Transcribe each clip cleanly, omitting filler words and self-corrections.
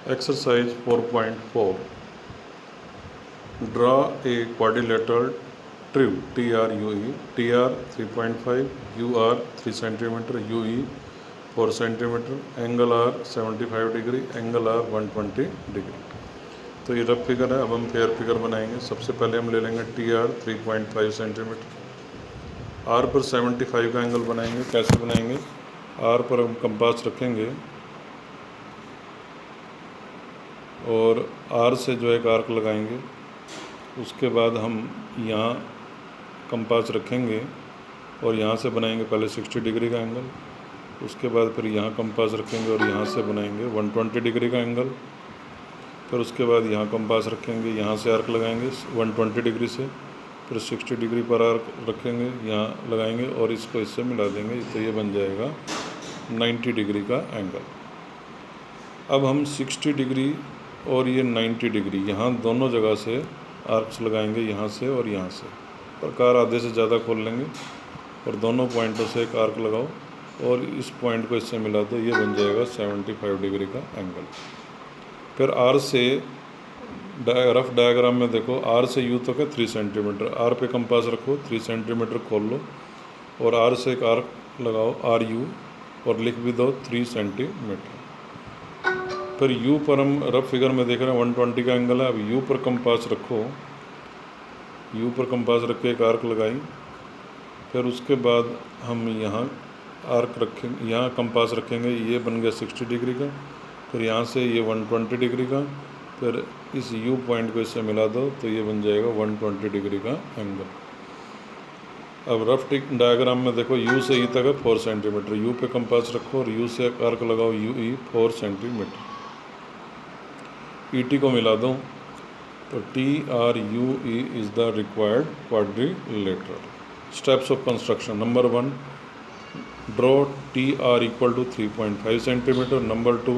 Exercise 4.4. Draw a quadrilateral true TRUE, TR 3.5, UR 3 cm, UE 4 cm, angle R 75 degree, angle R 120 degree. तो ये rough figure है। अब हम pair figure बनाएंगे। सबसे पहले हम ले लेंगे TR 3.5 सेंटीमीटर, R पर 75 का एंगल बनाएंगे। कैसे बनाएंगे? R पर हम कंपास रखेंगे और R से जो एक आर्क लगाएंगे। उसके बाद हम यहाँ कंपास रखेंगे और यहाँ से बनाएंगे पहले 60 डिग्री का एंगल। उसके बाद फिर यहाँ कंपास रखेंगे और यहाँ से बनाएंगे 120 डिग्री का एंगल। फिर उसके बाद यहाँ कंपास रखेंगे, यहाँ से आर्क लगाएंगे 120 डिग्री से, फिर 60 डिग्री पर आर्क रखेंगे, यहाँ लगाएंगे और इसको इससे मिला देंगे। तो ये बन जाएगा 90 डिग्री का एंगल। अब हम 60 डिग्री और ये 90 डिग्री यहाँ दोनों जगह से आर्क्स लगाएंगे, यहाँ से और यहाँ से। प्रकार आधे से ज़्यादा खोल लेंगे और दोनों पॉइंटों से एक आर्क लगाओ और इस पॉइंट को इससे मिला दो। ये बन जाएगा 75 डिग्री का एंगल। फिर आर से रफ डायग्राम में देखो, आर से यू तक है 3 सेंटीमीटर। आर पे कंपास रखो, 3 सेंटीमीटर खोल लो और आर से एक आर्क लगाओ आर यू और लिख भी दो 3 सेंटीमीटर। फिर यू पर हम रफ फिगर में देख रहे हैं 120 का एंगल है। अब यू पर कंपास रखो, यू पर कंपास रख के एक आर्क लगाई। फिर उसके बाद हम यहाँ आर्क रखेंगे, यहाँ कंपास रखेंगे। ये बन गया 60 डिग्री का। फिर यहाँ से ये 120 डिग्री का। फिर इस यू पॉइंट को इससे मिला दो तो ये बन जाएगा 120 डिग्री का एंगल। अब रफ डायग्राम में देखो, यू से ई तक है 4 सेंटीमीटर। यू पे कंपास रखो और यू से एक आर्क लगाओ यू ई 4 सेंटीमीटर। ET को मिला दो तो TRUE is the required quadrilateral. Steps of construction. Number 1, draw TR equal to 3.5 centimetre. Number 2,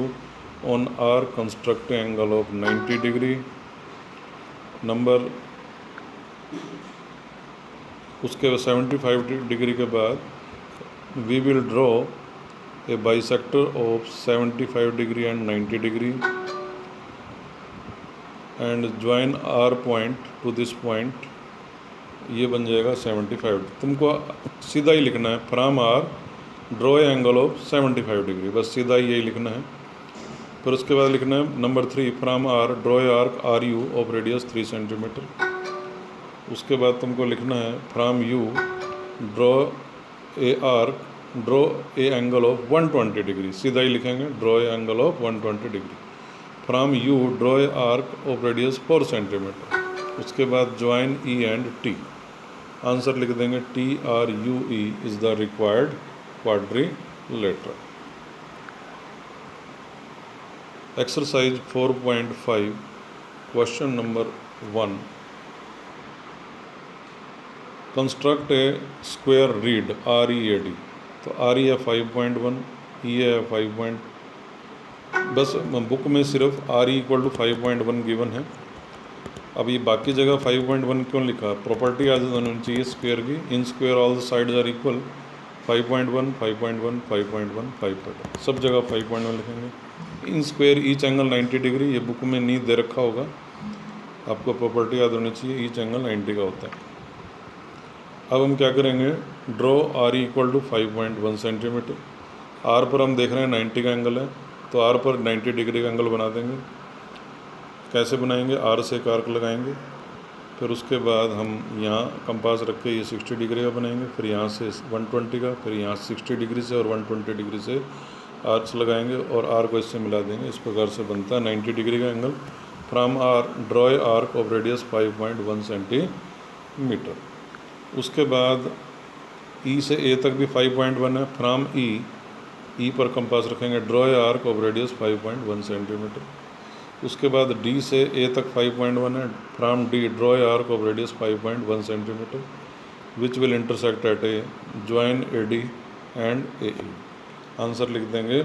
on R construct angle of 90 degree. Number उसके 75 डिग्री के बाद we will draw a bisector of 75 degree and 90 degree and join R point to this point. ये बन जाएगा 75। तुमको सीधा ही लिखना है, from R draw angle of 75 degree, बस सीधा ही यही लिखना है। फिर उसके बाद लिखना है number 3, from R draw arc R U of radius 3 centimetre. उसके बाद तुमको लिखना है from U draw a angle of 120 degree, सीधा ही लिखेंगे draw angle of 120 degree. From U draw a arc of radius 4 centimetre. उसके बाद join E and T. Answer लिख देंगे TRUE is the required quadrilateral. Exercise 4.5 question number 1, construct a square read READ। तो RE है 5.1, E है 5. बस book में सिर्फ RE इक्वल टू 5.1 गिवन है। अब ये बाकी जगह 5.1 क्यों लिखा? प्रॉपर्टी आज होनी चाहिए स्क्वायर की, in square all the sides are equal. 5.1 5.1 5.1 5.1 सब जगह 5.1 लिखेंगे। In square each angle 90 degree, ये बुक में नहीं दे रखा होगा, आपको प्रॉपर्टी याद होनी चाहिए, ईच एंगल 90 का होता है। अब हम क्या करेंगे, draw RE equal to 5.1 centimetre. R पर हम देख रहे हैं 90 का एंगल है, तो R पर 90 डिग्री का एंगल बना देंगे। कैसे बनाएंगे? R से एक आर्क लगाएंगे, फिर उसके बाद हम यहाँ कंपास रख के ये 60 डिग्री का बनाएंगे, फिर यहाँ से 120 का, फिर यहाँ 60 डिग्री से और 120 डिग्री से आर्क्स लगाएंगे और R को इससे मिला देंगे। इस प्रकार से बनता है 90 डिग्री का angle. From R draw a arc of radius 5.1 centimetre. उसके बाद E से A तक भी 5.1 है। फ्रॉम E पर कंपास रखेंगे, draw a arc of radius 5.1 centimetre. उसके बाद D से A तक 5.1 है। From D draw a arc of radius 5.1 centimetre which will intersect at A, join AD and AE। Answer लिख देंगे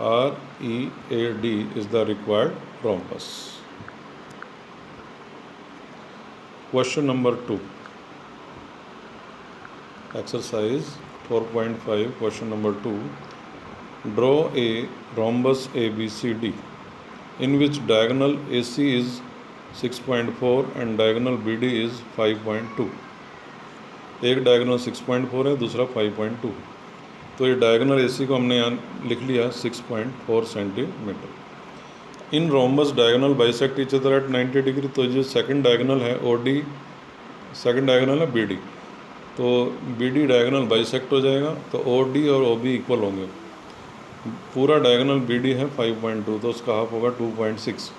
READ is the required rhombus. Question number 2, exercise 4.5 question number 2, draw a rhombus ABCD। In which diagonal AC is 6.4 and diagonal BD is 5.2। एक diagonal 6.4 है, दूसरा 5.2। तो ये diagonal AC को हमने यहाँ लिख लिया 6.4 centimetre. In rhombus diagonal bisect each other at 90 degree. तो जो सेकंड डायगोनल है OD, सेकंड डायगोनल है BD, तो BD डायगोनल बाइसेक्ट हो जाएगा, तो OD और OB इक्वल होंगे। पूरा डायगोनल BD है 5.2, तो उसका हाफ होगा 2.6।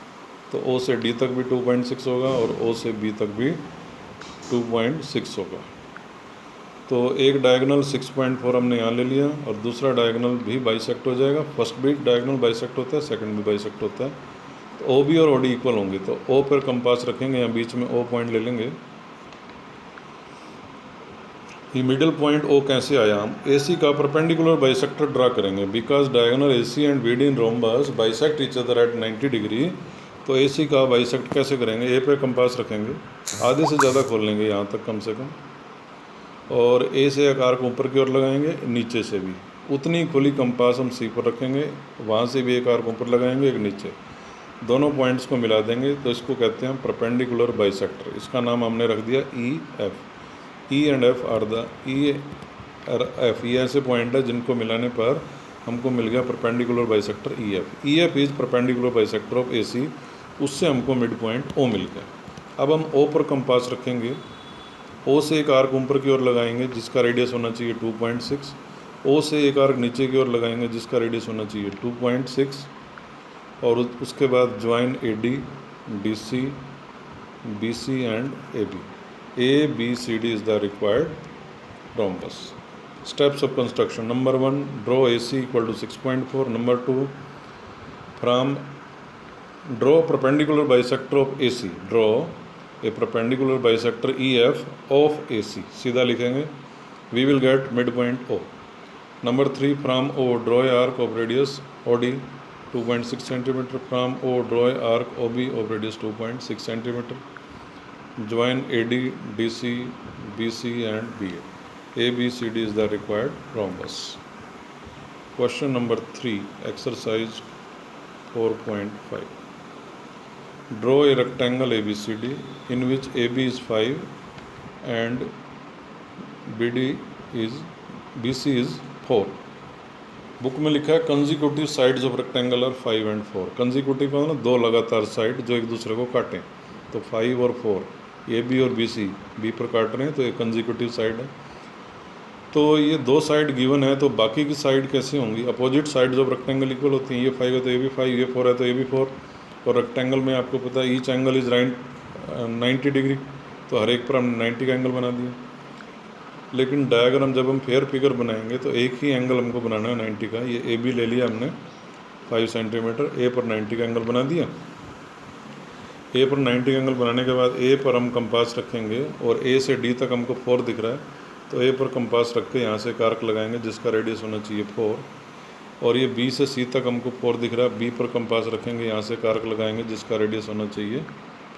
तो O से D तक भी 2.6 होगा और O से B तक भी 2.6 होगा। तो एक डायगोनल 6.4 हमने यहाँ ले लिया और दूसरा डायगोनल भी बाइसेक्ट हो जाएगा। फर्स्ट भी डायगोनल बाइसेक्ट होता है, सेकंड भी बाइसेक्ट होता है। तो OB और OD इक्वल होंगे, तो O पर कंपास रखेंगे, यहाँ बीच में O पॉइंट ले लेंगे। ये मिडिल पॉइंट O कैसे आया, हम AC का परपेंडिकुलर बाइसेक्टर ड्रा करेंगे। Because diagonal AC and BD in rhombus bisect each other at 90 degree. तो AC का बाइसेक्ट कैसे करेंगे, A पे कंपास रखेंगे, आधे से ज़्यादा खोल लेंगे यहाँ तक कम से कम, और A से एक आर्क ऊपर की ओर लगाएंगे, नीचे से भी उतनी खुली कंपास हम C पर रखेंगे, वहाँ से भी एक आर्क ऊपर लगाएंगे, एक नीचे, दोनों पॉइंट्स को मिला देंगे। तो इसको कहते हैं परपेंडिकुलर बाइसेक्टर। इसका नाम हमने रख दिया EF। E and F are the EF, ये ऐसे पॉइंट है जिनको मिलाने पर हमको मिल गया perpendicular bisector EF। EF is perpendicular bisector of AC, उससे हमको मिड पॉइंट O मिल गया। अब हम O पर कंपास रखेंगे, O से एक आर्क ऊपर की ओर लगाएंगे जिसका रेडियस होना चाहिए 2.6, O से एक आर्क नीचे की ओर लगाएंगे जिसका रेडियस होना चाहिए 2.6, और उसके बाद join AD, DC, BC and AB। ABCD is the required rhombus. Steps of construction: number 1, draw AC equal to 6.4. number 2, draw perpendicular bisector of AC. Draw a perpendicular bisector EF of AC. सीधा लिखेंगे, we will get midpoint O. number 3, from O draw a arc of radius OD 2.6 cm. from O draw a arc OB of radius 2.6 cm. join AD, DC, BC and BA. ABCD is the required rhombus. Question number 3, exercise 4.5. Draw a rectangle ABCD in which AB is 5 and BC is 4. Book में लिखा है consecutive sides of rectangle are 5 and 4। Consecutive का मतलब दो लगातार side जो एक दूसरे को काटें, तो 5 और 4, AB और BC B पर काट रहे हैं, तो ये कंजिक्यूटिव साइड है। तो ये दो साइड गिवन है, तो बाकी की साइड कैसी होंगी, opposite sides of rectangle equal होती हैं। ये 5 है तो ये भी 5, ये 4 है तो ये भी 4। और रेक्टेंगल में आपको पता है ईच एंगल इज 90 डिग्री, तो हर एक पर हमने 90 का एंगल बना दिया। लेकिन डायग्राम जब हम फेयर फिगर बनाएंगे तो एक ही एंगल हमको बनाना है 90 का। ये AB ले लिया हमने 5 सेंटीमीटर, A पर 90 का एंगल बना दिया। A पर 90 का एंगल बनाने के बाद A पर हम कंपास रखेंगे और A से D तक हमको 4 दिख रहा है, तो A पर कंपास रख के यहाँ से एक आर्क लगाएंगे जिसका रेडियस होना चाहिए 4, और ये B से C तक हमको 4 दिख रहा है, B पर कंपास रखेंगे, यहाँ से एक आर्क लगाएंगे जिसका रेडियस होना चाहिए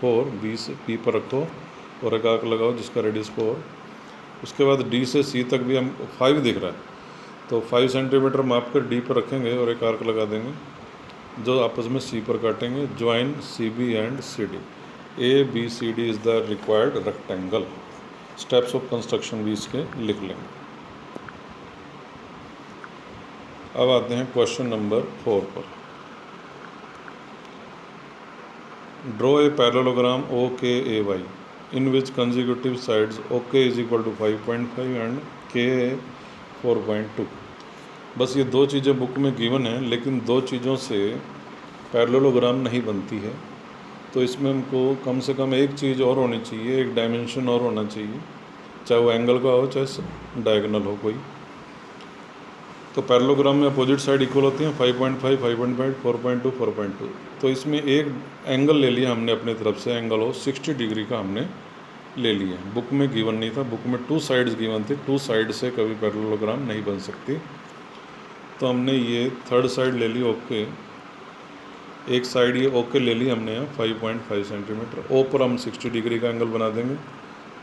4, B से P पर रखो और एक आर्क लगाओ जिसका रेडियस 4। उसके बाद D से C तक भी हम 5 दिख रहा है, तो 5 सेंटीमीटर माप कर D पर रखेंगे और एक आर्क लगा देंगे जो आपस में C पर काटेंगे। Join CB and CD। ABCD is the required rectangle. Steps of construction भी इसके लिख लेंगे। अब आते हैं क्वेश्चन नंबर 4 पर। Draw a parallelogram OKAY in which consecutive sides OK is equal to 5.5 and KA 4.2। बस ये दो चीज़ें बुक में गिवन हैं, लेकिन दो चीज़ों से पैरेललोग्राम नहीं बनती है, तो इसमें हमको कम से कम एक चीज़ और होनी चाहिए, एक डायमेंशन और होना चाहिए, चाहे वो एंगल का हो चाहे डायगोनल हो कोई। तो पैरेललोग्राम में अपोजिट साइड इक्वल होती हैं 5.5, 5.5, 4.2, 4.2। तो इसमें एक एंगल ले लिया हमने अपनी तरफ से, एंगल हो 60 डिग्री का हमने ले लिया। बुक में गिवन नहीं था, बुक में 2 साइड्स गिवन थी, 2 साइड से कभी पैरेललोग्राम नहीं बन सकती। तो हमने ये थर्ड साइड ले ली ओके, एक साइड ये ओके ले ली हमने यहाँ 5.5 सेंटीमीटर। ओ पर हम 60 डिग्री का एंगल बना देंगे।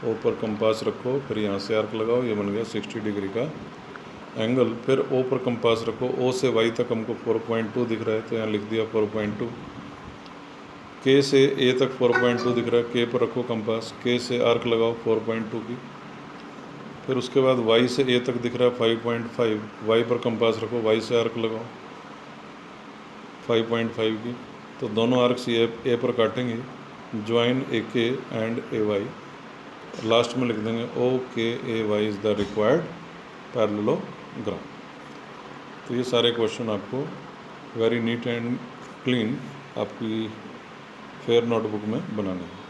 ओ पर कंपास रखो, फिर यहाँ से आर्क लगाओ, ये बन गया 60 डिग्री का एंगल। फिर ओ पर कंपास रखो, ओ से वाई तक हमको 4.2 दिख रहा है, तो यहाँ लिख दिया 4.2। के से ए तक 4.2 दिख रहा है, के पर रखो कंपास, के से आर्क लगाओ 4.2 की। फिर उसके बाद वाई से ए तक दिख रहा है 5.5, वाई पर कंपास रखो, वाई से आर्क लगाओ 5.5 की। तो दोनों आर्क्स ये ए पर काटेंगे, ज्वाइन ए के एंड ए वाई। लास्ट में लिख देंगे O K A Y is the required parallelogram. तो ये सारे क्वेश्चन आपको वेरी नीट एंड क्लीन आपकी फेयर नोटबुक में बनाने हैं।